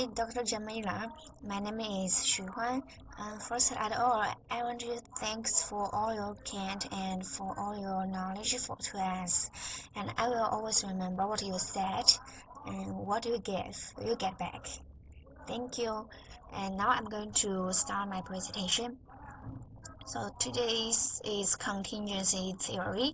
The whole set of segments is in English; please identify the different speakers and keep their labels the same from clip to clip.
Speaker 1: Hi, Dr. Jamila. My name is Xuhuan. First at all, I want to thanks for all your care and for all your knowledge to us. And I will always remember what you said and what you get back. Thank you. And now I'm going to start my presentation. So today's is contingency theory.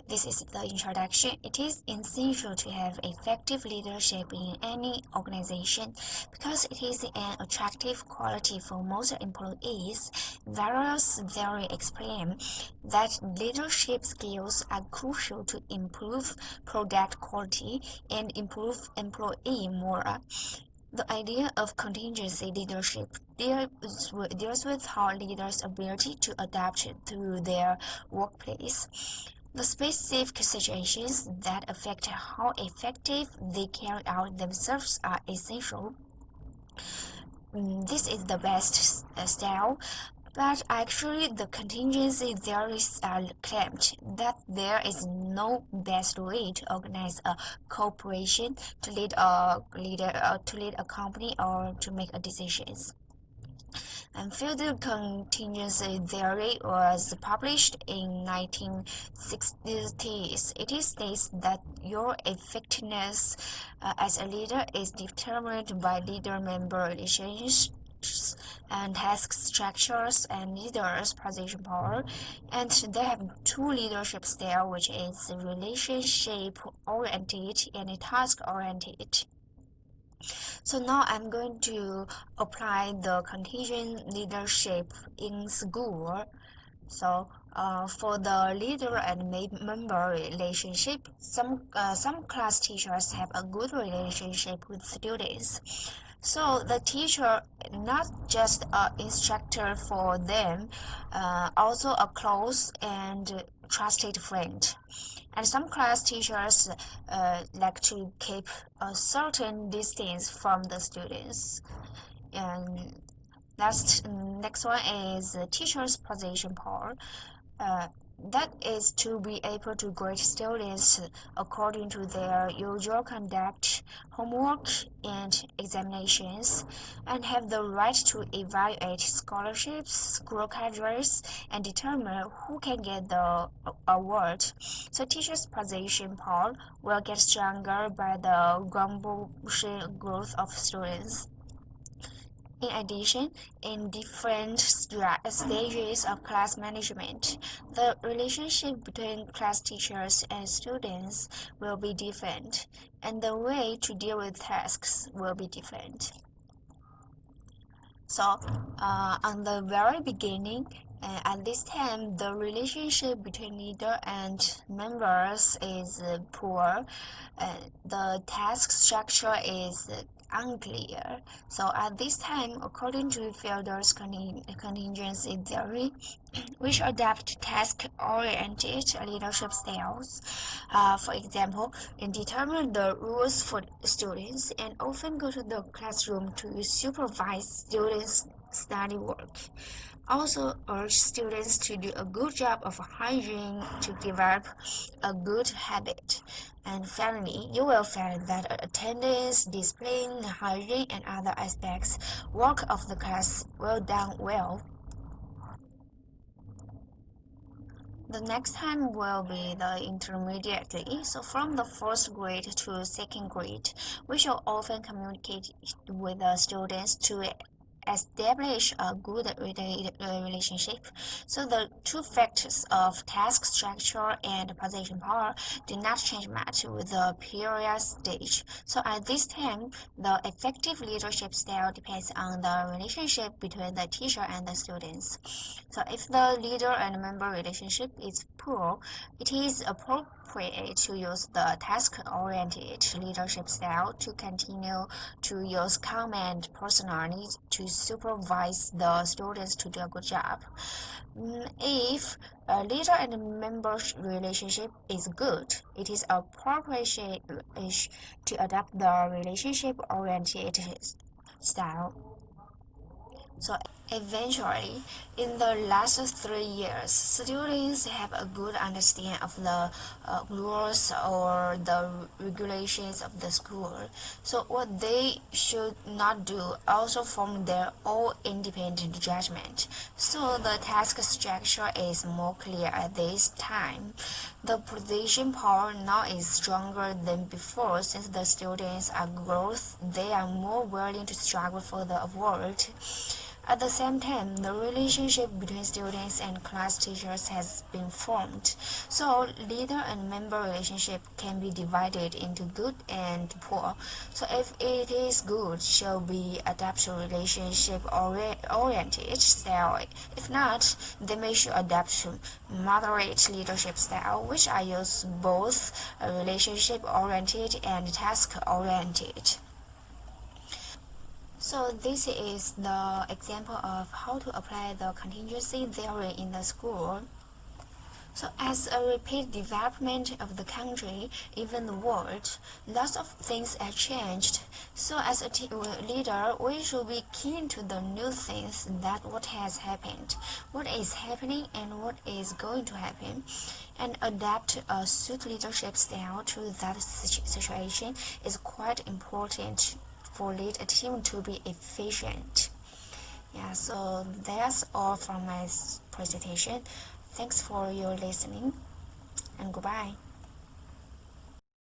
Speaker 1: This is the introduction. It is essential to have effective leadership in any organization because it is an attractive quality for most employees. Various theory explain that leadership skills are crucial to improve product quality and improve employee morale. The idea of contingency leadership deals with how leaders' ability to adapt to their workplace. The specific situations that affect how effective they carry out themselves are essential. This is the best style, but actually the contingency theorists are claimed that there is no best way to organize a corporation, to lead a company, or to make decisions. And field contingency theory was published in 1960s. It states that your effectiveness as a leader is determined by leader-member relations and task structures and leaders' position power. And they have two leadership styles, which is relationship-oriented and task-oriented. So now I'm going to apply the contingent leadership in school. So for the leader and member relationship, some class teachers have a good relationship with students. So the teacher, not just an instructor for them, also a close and trusted friend. And some class teachers like to keep a certain distance from the students. And next one is the teacher's position power. That is to be able to grade students according to their usual conduct, homework, and examinations, and have the right to evaluate scholarships, school cadres, and determine who can get the award. So teachers' position power will get stronger by the rambunctious growth of students. In addition, in different stages of class management, the relationship between class teachers and students will be different, and the way to deal with tasks will be different. So, on the very beginning, at this time, the relationship between leader and members is poor. The task structure is unclear. So at this time, according to Fielder's contingency theory, we should adapt task-oriented leadership styles. For example, determine the rules for students and often go to the classroom to supervise students' study work. Also urge students to do a good job of hygiene to develop a good habit. And finally, you will find that attendance, discipline, hygiene, and other aspects work of the class will done well. The next time will be the intermediate. So from the first grade to second grade, we shall often communicate with the students to establish a good relationship. So the two factors of task structure and position power do not change much with the previous stage. So at this time, the effective leadership style depends on the relationship between the teacher and the students. So if the leader and member relationship is poor, it is appropriate to use the task-oriented leadership style to continue to use command personally to supervise the students to do a good job. If a leader and member relationship is good, it is appropriate to adopt the relationship-oriented style. So Eventually, in the last 3 years, students have a good understanding of the rules or the regulations of the school. So what they should not do also form their own independent judgment. So the task structure is more clear at this time. The position power now is stronger than before since the students are growth. They are more willing to struggle for the award. At the same time, the relationship between students and class teachers has been formed. So, leader and member relationship can be divided into good and poor. So, if it is good, shall be adapt to relationship oriented style. If not, they may should adapt to moderate leadership style, which I use both relationship oriented and task oriented. So this is the example of how to apply the contingency theory in the school. So as a rapid development of the country, even the world, lots of things are changed. So as a leader, we should be keen to the new things that what has happened, what is happening and what is going to happen, and adapt a suit leadership style to that situation is quite important for lead a team to be efficient. Yeah, so that's all from my presentation. Thanks for your listening and goodbye.